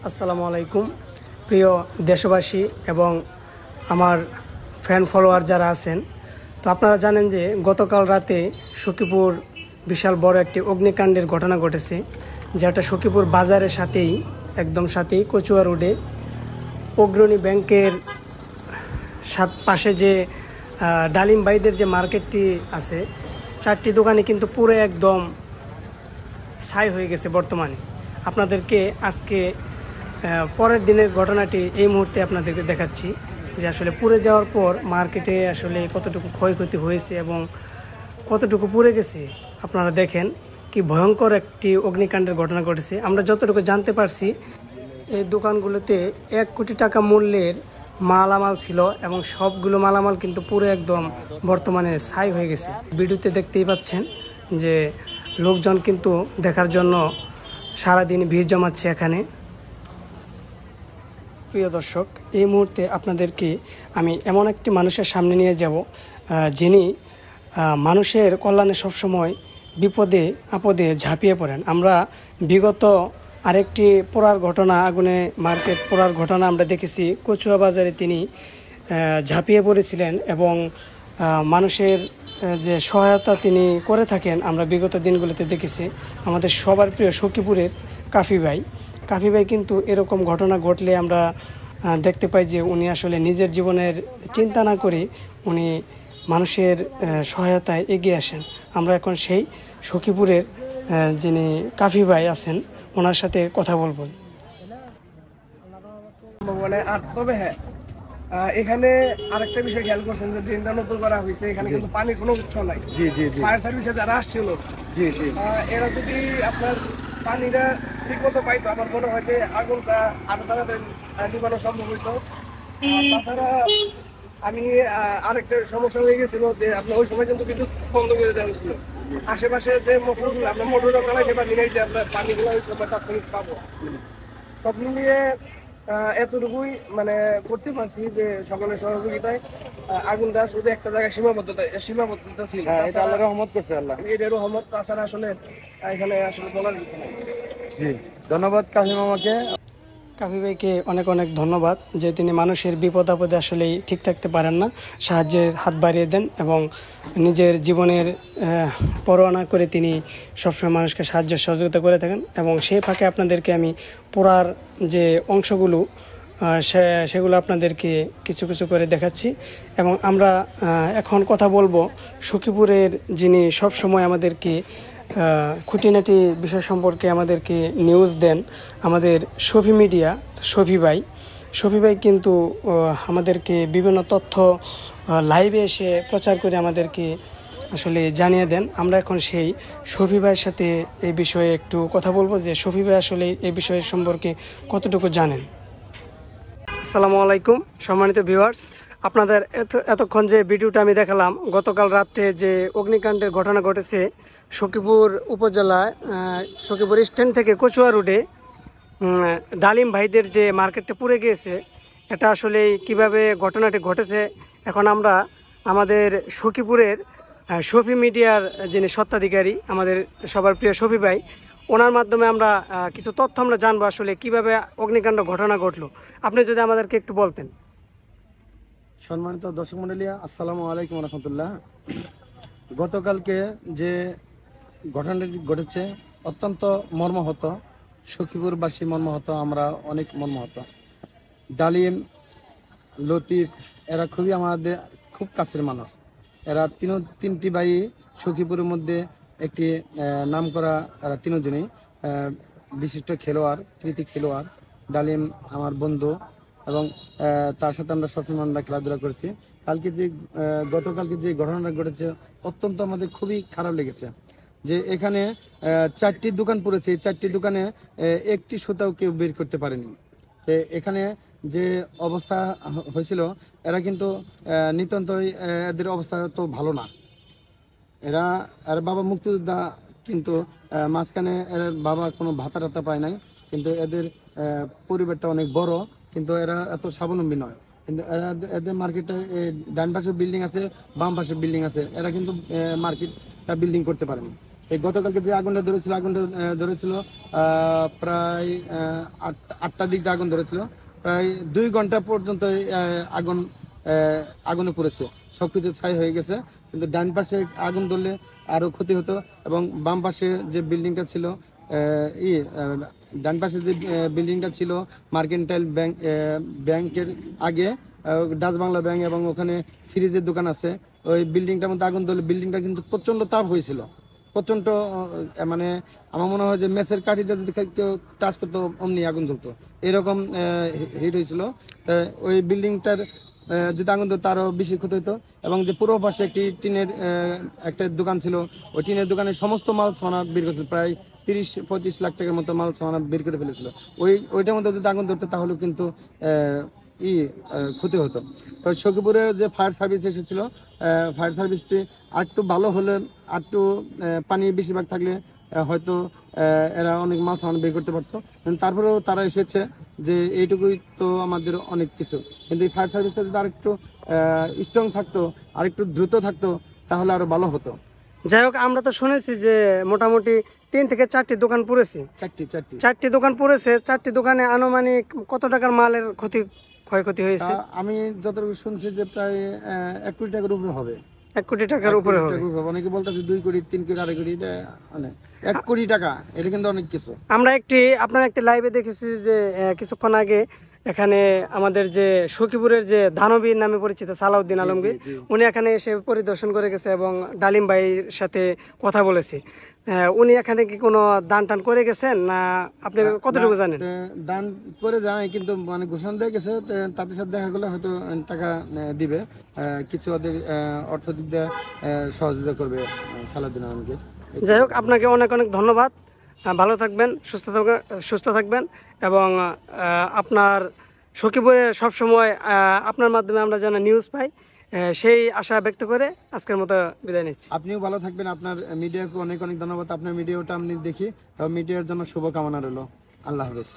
আসসালামু আলাইকুম প্রিয় দেশবাসী এবং আমার ফ্যান ফলোয়ার যারা আছেন। তো আপনারা জানেন যে গতকাল রাতে সখীপুর বিশাল বড় একটি অগ্নিকাণ্ডের ঘটনা ঘটেছে, যেটা সখীপুর বাজারের সাথেই একদম সাথেই কচুয়া রোডে অগ্রণী ব্যাংকের পাশে যে ডালিম ভাইদের যে মার্কেটটি আছে, 4টি দোকানে কিন্তু পুরো একদম ছাই হয়ে গেছে। বর্তমানে আপনাদেরকে আজকে পরের দিনের ঘটনাটি এই মুহূর্তে আপনাদেরকে দেখাচ্ছি যে আসলে পুড়ে যাওয়ার পর মার্কেটে আসলে কতটুকু ক্ষয়ক্ষতি হয়েছে এবং কতটুকু পুড়ে গেছে। আপনারা দেখেন কি ভয়ঙ্কর একটি অগ্নিকাণ্ডের ঘটনা ঘটেছে। আমরা যতটুকু জানতে পারছি, এই দোকানগুলোতে 1 কোটি টাকা মূল্যের মালামাল ছিল এবং সবগুলো মালামাল কিন্তু পুরো একদম বর্তমানে ছাই হয়ে গেছে। ভিডিওতে দেখতেই পাচ্ছেন যে লোকজন কিন্তু দেখার জন্য সারাদিন ভিড় জমাচ্ছে এখানে। প্রিয় দর্শক, এই মুহূর্তে আপনাদেরকে আমি এমন একটি মানুষের সামনে নিয়ে যাব যিনি মানুষের কল্যাণে সবসময় বিপদে আপদে ঝাঁপিয়ে পড়েন। আমরা বিগত আরেকটি পোড়ার ঘটনা, আগুনে মার্কেট পোড়ার ঘটনা আমরা দেখেছি। কচুয়া বাজারে তিনি ঝাঁপিয়ে পড়েছিলেন এবং মানুষের যে সহায়তা তিনি করে থাকেন আমরা বিগত দিনগুলোতে দেখেছি। আমাদের সবার প্রিয় সখীপুরের কাফি ভাই কিন্তু এরকম ঘটনা ঘটলে আমরা দেখতে পাই যে উনি আসলে নিজের জীবনের চিন্তা না করে উনি মানুষের সহায়তায় এগিয়ে আসেন। আমরা এখন সেই সখীপুরের যিনি কাফি ভাই আছেন ওনার সাথে কথা বলবো। তবে হ্যাঁ, এখানে আরেকটা বিষয় খেয়াল করছেন যে ড্রেনটা নতুন করা হয়েছে, এখানে কিন্তু পানির কোনো উৎস নাই। ফায়ার সার্ভিসে যারা আসছিল এরা যদি আপনার পানিটা ঠিক মতো পাইতো, আমার মনে হয় যে আগুনটা আরো তাড়াতাড়ি নিবানো সম্ভব হইতো। তাছাড়া আমি আরেকটা সমস্যা হয়ে গেছিল যে আপনার ওই সময় কিন্তু কিছু বন্ধ করে দেওয়া হয়েছিল। আশেপাশে যে মোটরগুলো আপনার মোটরটা চালাইতে পারি নাই যে আপনার পানিগুলো ওই সময় তাৎক্ষণিক পাবো। সব মিলিয়ে এতটুকুই মানে করতে পারছি যে সকলের সহযোগিতায় আগুনটা শুধু একটা জায়গায় সীমাবদ্ধতা ছিল। এটা আল্লাহর রহমত করছে, আল্লাহ এর রহমত। তাছাড়া আসলে এখানে আসলে বলার কিছু নেই। জি, ধন্যবাদ কাসিম আমাকে। কাফি ভাইকে অনেক অনেক ধন্যবাদ যে তিনি মানুষের বিপদ আপদে আসলেই ঠিক থাকতে পারেন না, সাহায্যের হাত বাড়িয়ে দেন এবং নিজের জীবনের পরোয়া না করে তিনি সবসময় মানুষকে সাহায্য সহযোগিতা করে থাকেন। এবং সেই ফাঁকে আপনাদেরকে আমি পোড়ার যে অংশগুলো সেগুলো আপনাদেরকে কিছু কিছু করে দেখাচ্ছি। এবং আমরা এখন কথা বলবো সখীপুরের যিনি সবসময় আমাদেরকে খুঁটিনাটি বিষয় সম্পর্কে আমাদেরকে নিউজ দেন, আমাদের শফি মিডিয়া শফি ভাই কিন্তু আমাদেরকে বিভিন্ন তথ্য লাইভে এসে প্রচার করে আমাদেরকে আসলে জানিয়ে দেন। আমরা এখন সেই শফি ভাইয়ের সাথে এই বিষয়ে একটু কথা বলবো যে শফি ভাই আসলে এই বিষয় সম্পর্কে কতটুকু জানেন। আসসালামু আলাইকুম সম্মানিত ভিউয়ার্স, আপনাদের এতক্ষণ যে ভিডিওটা আমি দেখালাম, গতকাল রাত্রে যে অগ্নিকাণ্ডের ঘটনা ঘটেছে সখীপুর উপজেলায় সখীপুর স্ট্যান্ড থেকে কচুয়া রোডে ডালিম ভাইদের যে মার্কেটটা পুড়ে গিয়েছে, এটা আসলে কিভাবে ঘটনাটি ঘটেছে এখন আমরা আমাদের সখীপুরের শফি মিডিয়ার যিনি স্বত্বাধিকারী আমাদের সবার প্রিয় শফি ভাই, ওনার মাধ্যমে আমরা কিছু তথ্য আমরা জানবো আসলে কিভাবে অগ্নিকাণ্ড ঘটনা ঘটলো। আপনি যদি আমাদেরকে একটু বলতেন। সম্মানিত দর্শক মণ্ডলী, আসসালামু আলাইকুম রহমতুল্লাহ। গতকালকে যে ঘটনাটি ঘটেছে অত্যন্ত মর্মাহত, সখীপুরবাসী মর্মাহত, আমরা অনেক মর্মাহত। ডালিম, লতিফ এরা খুবই আমাদের খুব কাছের মানুষ। এরা তিনটি ভাই সখীপুরের মধ্যে একটি নাম করা, এরা তিনজনই বিশিষ্ট খেলোয়াড়, কৃতি খেলোয়াড়। ডালিম আমার বন্ধু এবং তার সাথে আমরা সবসময় আমরা খেলাধুলা করেছি। গতকালকে যে ঘটনাটা ঘটেছে অত্যন্ত আমাদের খুবই খারাপ লেগেছে যে এখানে 4টি দোকান পড়েছে, এই 4টি দোকানে একটি সুতাও কেউ বের করতে পারেনি। এখানে যে অবস্থা হয়েছিল এরা কিন্তু নিতান্তই এদের অবস্থা তো ভালো না। এর বাবা মুক্তিযোদ্ধা, কিন্তু মাঝখানে এর বাবা কোনো ভাতা টাতা পায় নাই, কিন্তু এদের পরিবারটা অনেক বড়, কিন্তু এরা এত স্বাবলম্বী নয়। কিন্তু এদের মার্কেটে ডান পাশে বিল্ডিং আছে, বাম পাশে বিল্ডিং আছে, এরা কিন্তু মার্কেটটা বিল্ডিং করতে পারেনি। এই গতকালকে যে আগুনটা ধরেছিল প্রায় 8টার দিক দিয়ে আগুন ধরেছিল, প্রায় 2 ঘন্টা পর্যন্ত আগুনে পড়েছে, সবকিছু ছাই হয়ে গেছে। কিন্তু ডান পাশে আগুন ধরলে আরো ক্ষতি হতো, এবং বাম পাশে যে বিল্ডিংটা ছিল ডান পাশে যে বিল্ডিংটা ছিল মার্কেন্টাইল ব্যাংকের আগে ডাচ বাংলা ব্যাংক, এবং ওখানে ফ্রিজের দোকান আছে, ওই বিল্ডিংটার মধ্যে আগুন ধরলে বিল্ডিংটা কিন্তু প্রচন্ড তাপ হয়েছিল, প্রচন্ড, মানে আমার মনে হয় যে মেসের কাঠিটা যদি কেউ টাচ করতো অমনি আগুন জ্বলতো, এরকম হিট হয়েছিল। ওই বিল্ডিংটার যদি আগুন ধরতো আরও বেশি ক্ষতি হতো। এবং যে পুরো পাশে একটি টিনের একটা দোকান ছিল, ওই টিনের দোকানে সমস্ত মাল সামানা বের করেছিল, প্রায় 30-35 লাখ টাকার মতো মাল সামানা বের করে ফেলেছিল। ওইটার মধ্যে যদি আগুন ধরতো তাহলে কিন্তু ক্ষতি হতো। তো সখীপুরে যে ফায়ার সার্ভিস এসেছিল, ফায়ার সার্ভিসটি আরেকটু ভালো হলে, আরেকটু পানি বেশিরভাগ থাকলে হয়তো এরা অনেক মাল সামান বের করতে পারতো, কিন্তু তারপরেও তারা এসেছে, যে এইটুকুই তো আমাদের অনেক কিছু। কিন্তু এই ফায়ার সার্ভিসটা যদি আরেকটু স্ট্রং থাকতো, আরেকটু দ্রুত থাকতো, তাহলে আরো ভালো হতো। যাই হোক, আমরা তো শুনেছি যে মোটামুটি 3 থেকে 4টি দোকান পুড়েছে। 4টি দোকান পুড়েছে। 4টি দোকানে আনুমানিক কত টাকার মালের ক্ষয়ক্ষতি হয়েছে? আমি যতটুকু শুনছি যে প্রায় 1 কোটি টাকার উপরে হবে। 1 কোটি টাকার উপরে হবে। অনেকে বলতেছে 2 কোটি, 3 কোটি, 2.5 কোটি, মানে 1 কোটি টাকা, এটা কিন্তু অনেক কিছু। আমরা আপনার একটি লাইভে দেখেছি যে কিছুক্ষণ আগে এখানে আমাদের যে সখীপুরের যে দানবীর নামে পরিচিত সালাউদ্দিন আলমগীর, উনি এখানে এসে পরিদর্শন করে গেছে এবং ডালিম ভাইয়ের সাথে কথা বলেছি। উনি এখানে কি কোনো দান টান করে গেছেন, না আপনি কতটুকু জানেন? দান করে জানাই, কিন্তু মানে ঘোষণা দিয়ে গেছে, তাদের সাথে দেখা গেলে হয়তো টাকা দিবে, কিছু ওদের অর্থ দিক দিয়ে সহযোগিতা করবে সালাউদ্দিন আলমগীর। যাই হোক, আপনাকে অনেক অনেক ধন্যবাদ। ভালো থাকবেন, সুস্থ থাকবেন, এবং আপনার সখীপুরে সবসময় আপনার মাধ্যমে আমরা যেন নিউজ পাই, সেই আশা ব্যক্ত করে আজকের মতো বিদায় নিচ্ছি। আপনিও ভালো থাকবেন। আপনার মিডিয়াকে অনেক অনেক ধন্যবাদ। আপনার মিডিয়াটা আমি দেখি, মিডিয়ার জন্য শুভকামনা রইল। আল্লাহ হাফেজ।